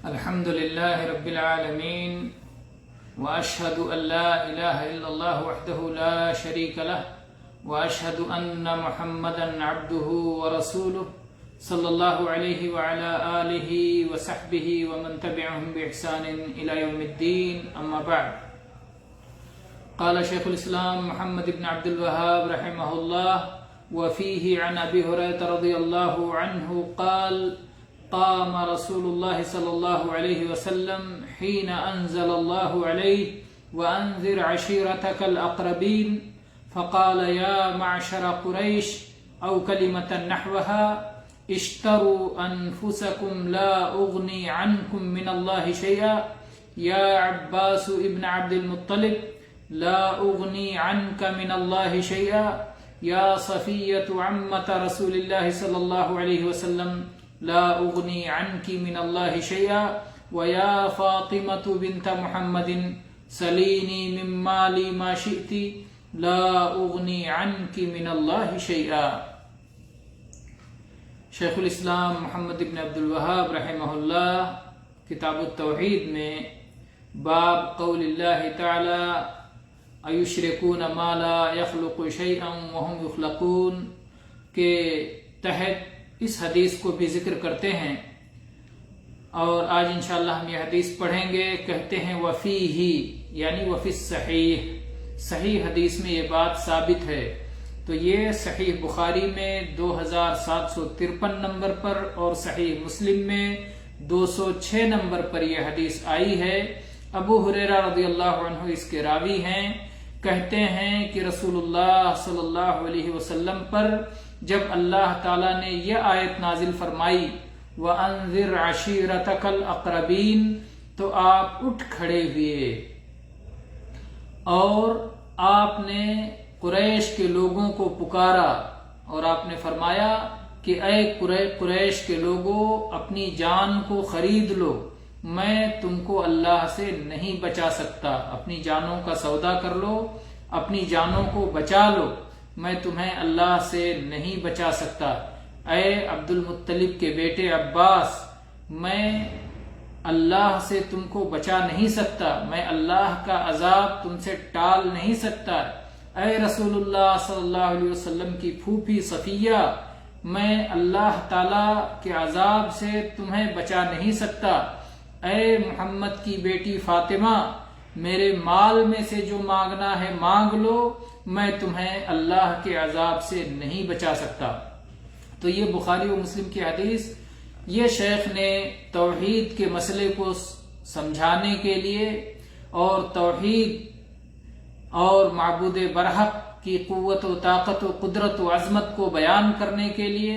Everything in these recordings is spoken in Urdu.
الحمد لله رب العالمين وأشهد أن لا إله إلا الله وحده لا شريك له وأشهد أن محمدا عبده ورسوله صلى الله عليه وعلى آله وصحبه ومن تبعهم بإحسان إلى يوم الدين أما بعد قال شيخ الإسلام محمد بن عبد الوهاب رحمه الله وفيه عن أبي هريرة رضي الله عنه قال قام رسول الله صلى الله عليه وسلم حين أنزل الله عليه وأنذر عشيرتك الأقربين فقال يا معشر قريش أو كلمة نحوها اشتروا أنفسكم لا أغني عنكم من الله شيئا يا عباس ابن عبد المطلب لا أغني عنك من الله شيئا يا صفية عمة رسول الله صلى الله عليه وسلم لا أغني عنك من الله شيئا ويا فاطمة بنت محمد سليني من مالي ما شئت لا أغني عنك من الله شيئا. شیخ الاسلام محمد بن عبد الوہاب رحمہ اللہ کتاب التوحید میں باب قول اللہ تعالی ایشرکون ما لا یخلق شیئا وهم یخلقون کے تحت اس حدیث کو بھی ذکر کرتے ہیں، اور آج انشاءاللہ ہم یہ حدیث پڑھیں گے. کہتے ہیں وفیہ یعنی وفی الصحیح، صحیح حدیث میں یہ بات ثابت ہے. تو یہ صحیح بخاری میں 2753 نمبر پر اور صحیح مسلم میں 206 نمبر پر یہ حدیث آئی ہے. ابو ہریرہ رضی اللہ عنہ اس کے راوی ہیں. کہتے ہیں کہ رسول اللہ صلی اللہ علیہ وسلم پر جب اللہ تعالیٰ نے یہ آیت نازل فرمائی وَأَنذِرْ عَشِيرَتَكَ الْأَقْرَبِينَ، تو آپ اٹھ کھڑے ہوئے اور آپ نے قریش کے لوگوں کو پکارا اور آپ نے فرمایا کہ اے قریش کے لوگوں، اپنی جان کو خرید لو، میں تم کو اللہ سے نہیں بچا سکتا. اپنی جانوں کا سودا کر لو، اپنی جانوں کو بچا لو، میں تمہیں اللہ سے نہیں بچا سکتا. اے عبد المطلب کے بیٹے عباس، میں اللہ سے تم کو بچا نہیں سکتا، میں اللہ کا عذاب تم سے ٹال نہیں سکتا. اے رسول اللہ صلی اللہ علیہ وسلم کی پھوپھی صفیہ، میں اللہ تعالی کے عذاب سے تمہیں بچا نہیں سکتا. اے محمد کی بیٹی فاطمہ، میرے مال میں سے جو مانگنا ہے مانگ لو، میں تمہیں اللہ کے عذاب سے نہیں بچا سکتا. تو یہ بخاری و مسلم کی حدیث، یہ شیخ نے توحید کے مسئلے کو سمجھانے کے لیے اور توحید اور معبود برحق کی قوت و طاقت و قدرت و عظمت کو بیان کرنے کے لیے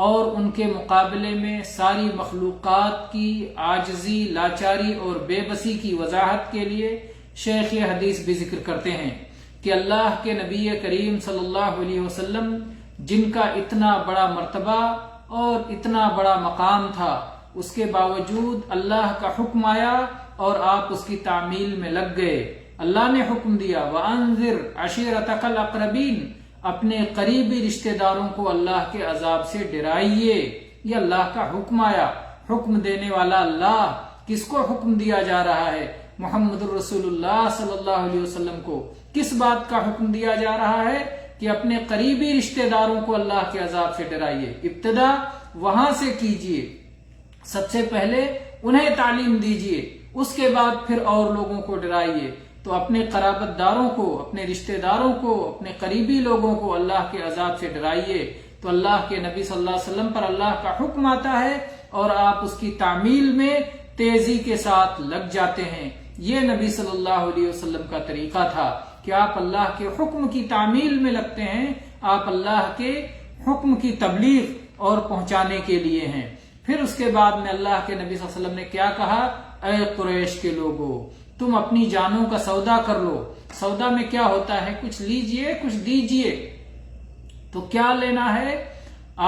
اور ان کے مقابلے میں ساری مخلوقات کی عاجزی، لاچاری اور بے بسی کی وضاحت کے لیے شیخ یہ حدیث بھی ذکر کرتے ہیں کہ اللہ کے نبی کریم صلی اللہ علیہ وسلم جن کا اتنا بڑا مرتبہ اور اتنا بڑا مقام تھا، اس کے باوجود اللہ کا حکم آیا اور آپ اس کی تعمیل میں لگ گئے. اللہ نے حکم دیا وَأَنذِرْ عَشِيرَتَكَ الْأَقْرَبِينَ، اپنے قریبی رشتہ داروں کو اللہ کے عذاب سے ڈرائیے. یہ اللہ کا حکم آیا. حکم دینے والا اللہ، کس کو حکم دیا جا رہا ہے؟ محمد الرسول اللہ صلی اللہ علیہ وسلم کو. کس بات کا حکم دیا جا رہا ہے؟ کہ اپنے قریبی رشتہ داروں کو اللہ کے عذاب سے ڈرائیے. ابتدا وہاں سے کیجئے، سب سے پہلے انہیں تعلیم دیجئے، اس کے بعد پھر اور لوگوں کو ڈرائیے. تو اپنے قرابت داروں کو، اپنے رشتہ داروں کو، اپنے قریبی لوگوں کو اللہ کے عذاب سے ڈرائیے. تو اللہ کے نبی صلی اللہ علیہ وسلم پر اللہ کا حکم آتا ہے اور آپ اس کی تعمیل میں تیزی کے ساتھ لگ جاتے ہیں. یہ نبی صلی اللہ علیہ وسلم کا طریقہ تھا کہ آپ اللہ کے حکم کی تعمیل میں لگتے ہیں، آپ اللہ کے حکم کی تبلیغ اور پہنچانے کے لیے ہیں. پھر اس کے بعد میں اللہ کے نبی صلی اللہ علیہ وسلم نے کیا کہا؟ اے قریش کے لوگوں، تم اپنی جانوں کا سودا کر لو. سودا میں کیا ہوتا ہے؟ کچھ لیجئے، کچھ دیجئے. تو کیا لینا ہے؟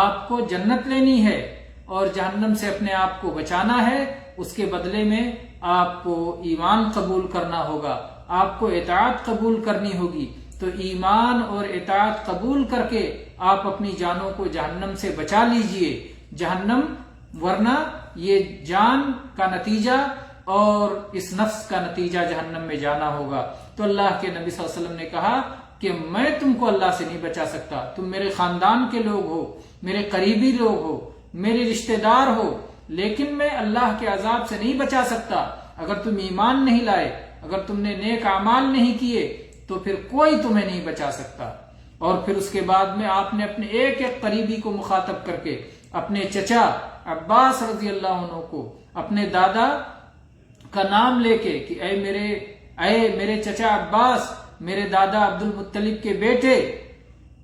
آپ کو جنت لینی ہے اور جہنم سے اپنے آپ کو بچانا ہے. اس کے بدلے میں آپ کو ایمان قبول کرنا ہوگا، آپ کو اطاعت قبول کرنی ہوگی. تو ایمان اور اطاعت قبول کر کے آپ اپنی جانوں کو جہنم سے بچا لیجئے. جہنم ورنہ یہ جان کا نتیجہ اور اس نفس کا نتیجہ جہنم میں جانا ہوگا۔ تو اللہ کے نبی صلی اللہ علیہ وسلم نے کہا کہ میں تم کو اللہ سے نہیں بچا سکتا، تم میرے خاندان کے لوگ ہو، میرے قریبی لوگ ہو، میرے رشتہ دار ہو، لیکن میں اللہ کے عذاب سے نہیں بچا سکتا۔ اگر تم ایمان نہیں لائے، اگر تم نے نیک اعمال نہیں کیے تو پھر کوئی تمہیں نہیں بچا سکتا۔ اور پھر اس کے بعد میں آپ نے اپنے ایک ایک قریبی کو مخاطب کر کے اپنے چچا عباس رضی اللہ عنہ کو، اپنے دادا کا نام لے کے کہ اے میرے چچا عباس، میرے دادا عبد المطلب کے بیٹے،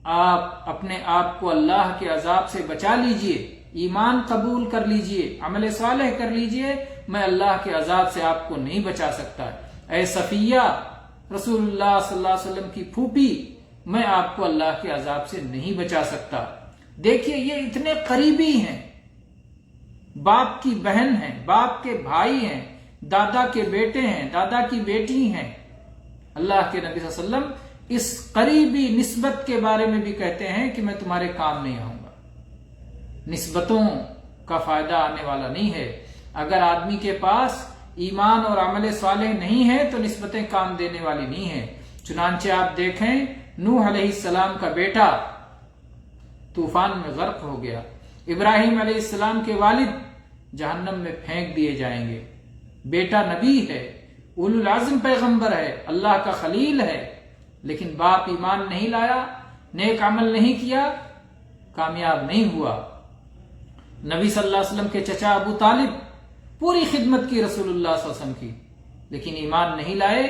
آپ اپنے آپ کو اللہ کے عذاب سے بچا لیجئے، ایمان قبول کر لیجئے، عمل صالح کر لیجئے، میں اللہ کے عذاب سے آپ کو نہیں بچا سکتا۔ اے صفیہ، رسول اللہ صلی اللہ علیہ وسلم کی پھوپھی، میں آپ کو اللہ کے عذاب سے نہیں بچا سکتا۔ دیکھیے یہ اتنے قریبی ہیں، باپ کی بہن ہیں، باپ کے بھائی ہیں، دادا کے بیٹے ہیں، دادا کی بیٹی ہیں۔ اللہ کے نبی صلی اللہ علیہ وسلم اس قریبی نسبت کے بارے میں بھی کہتے ہیں کہ میں تمہارے کام نہیں آؤں گا۔ نسبتوں کا فائدہ آنے والا نہیں ہے۔ اگر آدمی کے پاس ایمان اور عمل صالح نہیں ہے تو نسبتیں کام دینے والی نہیں ہیں۔ چنانچہ آپ دیکھیں نوح علیہ السلام کا بیٹا طوفان میں غرق ہو گیا، ابراہیم علیہ السلام کے والد جہنم میں پھینک دیے جائیں گے۔ بیٹا نبی ہے، اولو العزم پیغمبر ہے، اللہ کا خلیل ہے، لیکن باپ ایمان نہیں لایا، نیک عمل نہیں کیا، کامیاب نہیں ہوا۔ نبی صلی اللہ علیہ وسلم کے چچا ابو طالب پوری خدمت کی رسول اللہ صلی اللہ علیہ وسلم کی، لیکن ایمان نہیں لائے،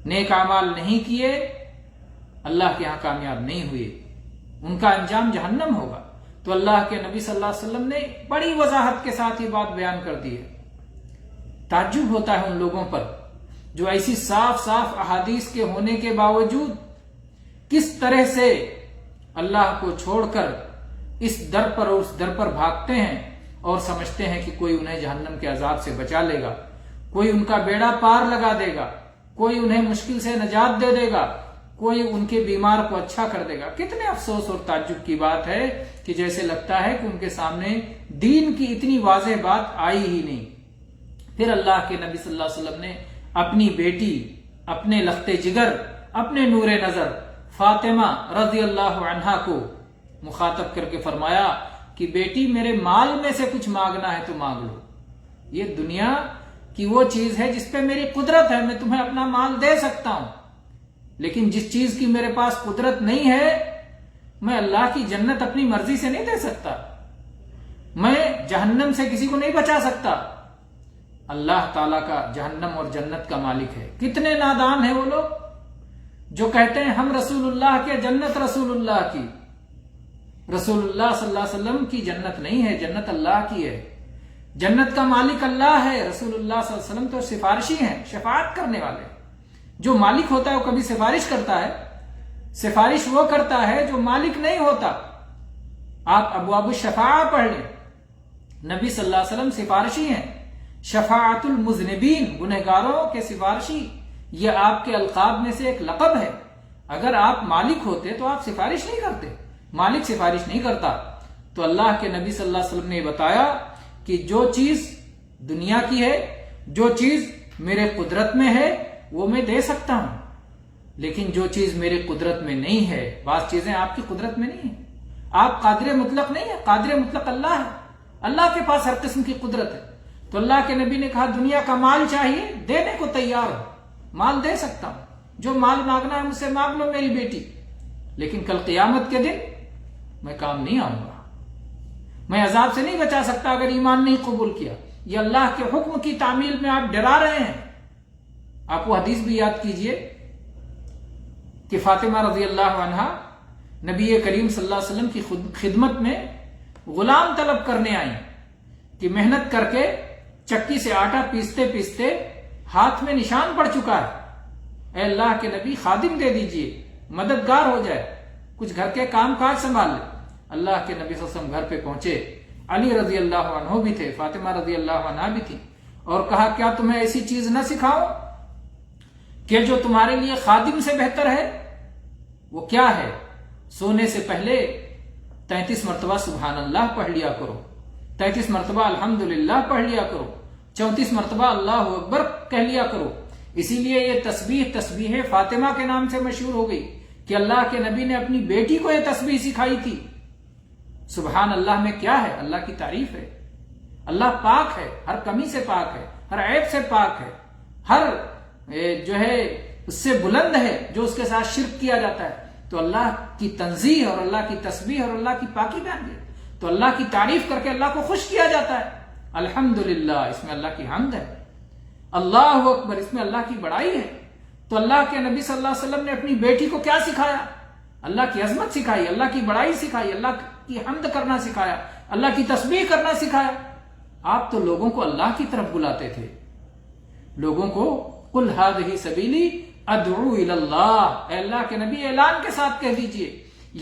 نیک اعمال نہیں کیے، اللہ کے ہاں کامیاب نہیں ہوئے، ان کا انجام جہنم ہوگا۔ تو اللہ کے نبی صلی اللہ علیہ وسلم نے بڑی وضاحت کے ساتھ یہ بات بیان کر دی ہے۔ تعجب ہوتا ہے ان لوگوں پر جو ایسی صاف صاف احادیث کے ہونے کے باوجود کس طرح سے اللہ کو چھوڑ کر اس در پر اور اس در پر بھاگتے ہیں اور سمجھتے ہیں کہ کوئی انہیں جہنم کے عذاب سے بچا لے گا، کوئی ان کا بیڑا پار لگا دے گا، کوئی انہیں مشکل سے نجات دے دے گا، کوئی ان کے بیمار کو اچھا کر دے گا۔ کتنے افسوس اور تعجب کی بات ہے کہ جیسے لگتا ہے کہ ان کے سامنے دین کی اتنی واضح بات آئی ہی نہیں۔ پھر اللہ کے نبی صلی اللہ علیہ وسلم نے اپنی بیٹی، اپنے لخت جگر، اپنے نور نظر فاطمہ رضی اللہ عنہا کو مخاطب کر کے فرمایا کہ بیٹی میرے مال میں سے کچھ مانگنا ہے تو مانگ لو، یہ دنیا کی وہ چیز ہے جس پہ میری قدرت ہے، میں تمہیں اپنا مال دے سکتا ہوں، لیکن جس چیز کی میرے پاس قدرت نہیں ہے میں اللہ کی جنت اپنی مرضی سے نہیں دے سکتا، میں جہنم سے کسی کو نہیں بچا سکتا۔ اللہ تعالیٰ کا جہنم اور جنت کا مالک ہے۔ کتنے نادان ہیں وہ لوگ جو کہتے ہیں ہم رسول اللہ کے، جنت رسول اللہ کی۔ رسول اللہ صلی اللہ علیہ وسلم کی جنت نہیں ہے، جنت اللہ کی ہے، جنت کا مالک اللہ ہے۔ رسول اللہ صلی اللہ علیہ وسلم تو سفارشی ہیں، شفاعت کرنے والے۔ جو مالک ہوتا ہے وہ کبھی سفارش کرتا ہے؟ سفارش وہ کرتا ہے جو مالک نہیں ہوتا۔ آپ ابواب الشفاعہ پڑھ لیں، نبی صلی اللہ علیہ وسلم سفارشی ہیں، شفاعت المذنبین، گنہگاروں کے سفارشی، یہ آپ کے القاب میں سے ایک لقب ہے۔ اگر آپ مالک ہوتے تو آپ سفارش نہیں کرتے، مالک سفارش نہیں کرتا۔ تو اللہ کے نبی صلی اللہ علیہ وسلم نے بتایا کہ جو چیز دنیا کی ہے، جو چیز میرے قدرت میں ہے وہ میں دے سکتا ہوں، لیکن جو چیز میرے قدرت میں نہیں ہے، بعض چیزیں آپ کی قدرت میں نہیں ہیں، آپ قادر مطلق نہیں ہے، قادر مطلق اللہ ہے، اللہ کے پاس ہر قسم کی قدرت ہے۔ تو اللہ کے نبی نے کہا دنیا کا مال چاہیے، دینے کو تیار ہو، مال دے سکتا ہوں، جو مال مانگنا ہے مجھ سے مانگ لو میری بیٹی، لیکن کل قیامت کے دن میں کام نہیں آؤں گا، میں عذاب سے نہیں بچا سکتا اگر ایمان نہیں قبول کیا۔ یہ اللہ کے حکم کی تعمیل میں آپ ڈرا رہے ہیں۔ آپ وہ حدیث بھی یاد کیجئے کہ فاطمہ رضی اللہ عنہا نبی کریم صلی اللہ علیہ وسلم کی خدمت میں غلام طلب کرنے آئیں کہ محنت کر کے چکی سے آٹا پیستے پیستے ہاتھ میں نشان پڑ چکا ہے، اے اللہ کے نبی خادم دے دیجئے، مددگار ہو جائے، کچھ گھر کے کام کاج سنبھال لے۔ اللہ کے نبی صلی اللہ علیہ وسلم گھر پہ پہنچے، علی رضی اللہ عنہ بھی تھے، فاطمہ رضی اللہ عنہ بھی تھی، اور کہا کیا تمہیں ایسی چیز نہ سکھاؤ کہ جو تمہارے لیے خادم سے بہتر ہے؟ وہ کیا ہے؟ سونے سے پہلے 33 مرتبہ سبحان اللہ پڑھ لیا کرو، 33 مرتبہ الحمدللہ پڑھ لیا کرو، 34 مرتبہ اللہ اکبر کہہ لیا کرو۔ اسی لیے یہ تسبیح فاطمہ کے نام سے مشہور ہو گئی کہ اللہ کے نبی نے اپنی بیٹی کو یہ تسبیح سکھائی تھی۔ سبحان اللہ میں کیا ہے؟ اللہ کی تعریف ہے۔ اللہ پاک ہے، ہر کمی سے پاک ہے، ہر عیب سے پاک ہے، ہر جو ہے اس سے بلند ہے جو اس کے ساتھ شرک کیا جاتا ہے۔ تو اللہ کی تنزیہ اور اللہ کی تسبیح اور اللہ کی پاکی بیان ہے، تو اللہ کی تعریف کر کے اللہ کو خوش کیا جاتا ہے۔ الحمدللہ اس میں اللہ کی حمد ہے، اللہ اکبر اس میں اللہ کی بڑائی ہے۔ تو اللہ کے نبی صلی اللہ علیہ وسلم نے اپنی بیٹی کو کیا سکھایا؟ اللہ کی عظمت سکھائی، اللہ کی بڑائی سکھائی، اللہ کی حمد کرنا سکھایا، اللہ کی تسبیح کرنا سکھایا۔ آپ تو لوگوں کو اللہ کی طرف بلاتے تھے، لوگوں کو قل ھذہ سبیلی ادعو الی اللہ، اے اللہ کے نبی اعلان کے ساتھ کہہ دیجئے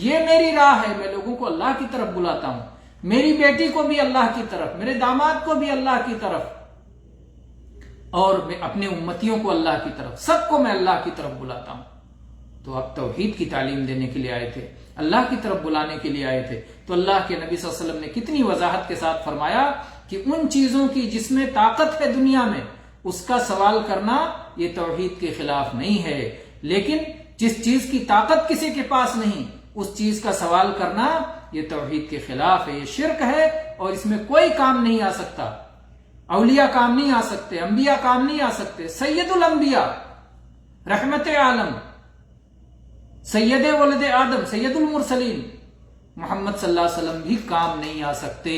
یہ میری راہ ہے، میں لوگوں کو اللہ کی طرف بلاتا ہوں، میری بیٹی کو بھی اللہ کی طرف، میرے داماد کو بھی اللہ کی طرف، اور میں اپنے امتیوں کو اللہ کی طرف، سب کو میں اللہ کی طرف بلاتا ہوں۔ تو اب توحید کی تعلیم دینے کے لیے آئے تھے، اللہ کی طرف بلانے کے لیے آئے تھے۔ تو اللہ کے نبی صلی اللہ علیہ وسلم نے کتنی وضاحت کے ساتھ فرمایا کہ ان چیزوں کی جس میں طاقت ہے دنیا میں، اس کا سوال کرنا یہ توحید کے خلاف نہیں ہے، لیکن جس چیز کی طاقت کسی کے پاس نہیں اس چیز کا سوال کرنا یہ توحید کے خلاف ہے، یہ شرک ہے، اور اس میں کوئی کام نہیں آ سکتا۔ اولیاء کام نہیں آ سکتے، انبیاء کام نہیں آ سکتے، سید الانبیاء، رحمت عالم، سید ولد آدم، سید المرسلین محمد صلی اللہ علیہ وسلم بھی کام نہیں آ سکتے۔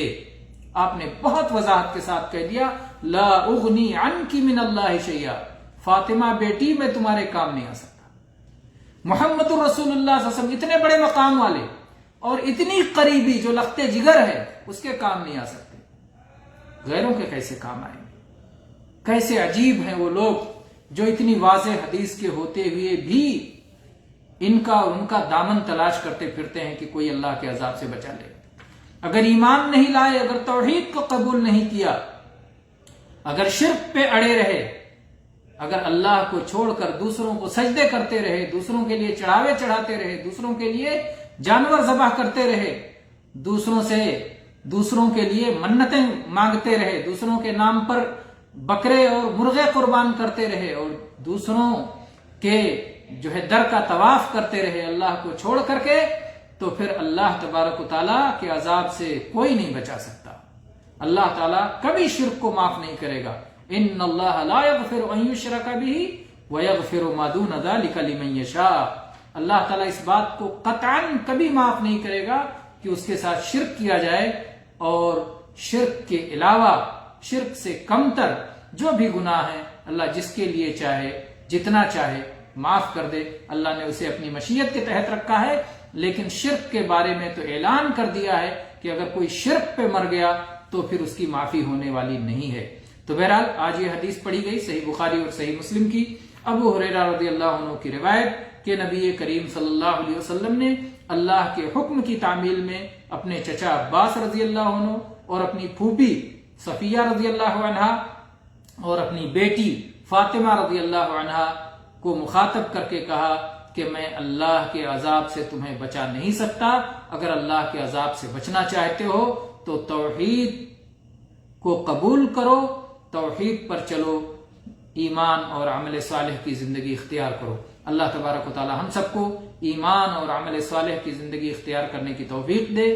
آپ نے بہت وضاحت کے ساتھ کہہ دیا لا اغنی عنکی من اللہ شیئا، فاطمہ بیٹی میں تمہارے کام نہیں آ سکتا۔ محمد الرسول اللہ صلی اللہ علیہ وسلم اتنے بڑے مقام والے اور اتنی قریبی جو لخت جگر ہے اس کے کام نہیں آ سکتے، غیروں کے کیسے کام آئیں گے؟ کیسے عجیب ہیں وہ لوگ جو اتنی واضح حدیث کے ہوتے ہوئے بھی ان کا دامن تلاش کرتے پھرتے ہیں کہ کوئی اللہ کے عذاب سے بچا لے۔ اگر ایمان نہیں لائے، اگر توحید کو قبول نہیں کیا، اگر شرک پہ اڑے رہے، اگر اللہ کو چھوڑ کر دوسروں کو سجدے کرتے رہے، دوسروں کے لیے چڑھاوے چڑھاتے رہے، دوسروں کے لیے جانور ذبح کرتے رہے، دوسروں کے لیے منتیں مانگتے رہے، دوسروں کے نام پر بکرے اور مرغے قربان کرتے رہے، اور دوسروں کے جو ہے در کا طواف کرتے رہے اللہ کو چھوڑ کر کے، تو پھر اللہ تبارک و تعالیٰ کے عذاب سے کوئی نہیں بچا سکتا۔ اللہ تعالیٰ کبھی شرک کو معاف نہیں کرے گا۔ ان اللہ لا یغفر ان یشرک بہ ویغفر ما دون ذلک لمن یشاء، اللہ تعالیٰ اس بات کو قطعاً کبھی معاف نہیں کرے گا کہ اس کے ساتھ شرک کیا جائے، اور شرک کے علاوہ شرک سے کمتر جو بھی گناہ ہیں اللہ جس کے لیے چاہے جتنا چاہے معاف کر دے۔ اللہ نے اسے اپنی مشیت کے تحت رکھا ہے، لیکن شرک کے بارے میں تو اعلان کر دیا ہے کہ اگر کوئی شرک پہ مر گیا تو پھر اس کی معافی ہونے والی نہیں ہے۔ تو بہرحال آج یہ حدیث پڑھی گئی صحیح بخاری اور صحیح مسلم کی، ابو ہریرہ رضی اللہ عنہ کی روایت کہ نبی کریم صلی اللہ علیہ وسلم نے اللہ کے حکم کی تعمیل میں اپنے چچا عباس رضی اللہ عنہ اور اپنی پھوپھی صفیہ رضی اللہ عنہا اور اپنی بیٹی فاطمہ رضی اللہ عنہا کو مخاطب کر کے کہا کہ میں اللہ کے عذاب سے تمہیں بچا نہیں سکتا، اگر اللہ کے عذاب سے بچنا چاہتے ہو تو توحید کو قبول کرو، توحید پر چلو، ایمان اور عمل صالح کی زندگی اختیار کرو۔ اللہ تبارک و تعالی ہم سب کو ایمان اور عمل صالح کی زندگی اختیار کرنے کی توفیق دے،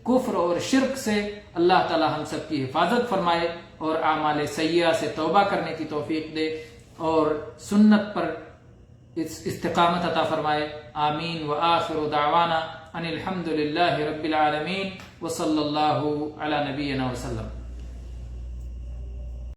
کفر اور شرک سے اللہ تعالی ہم سب کی حفاظت فرمائے، اور اعمال سیئہ سے توبہ کرنے کی توفیق دے، اور سنت پر استقامت عطا فرمائے۔ آمین۔ وآخر دعوانا ان الحمد للہ رب العالمین، وصلی اللہ علی نبینا وسلم۔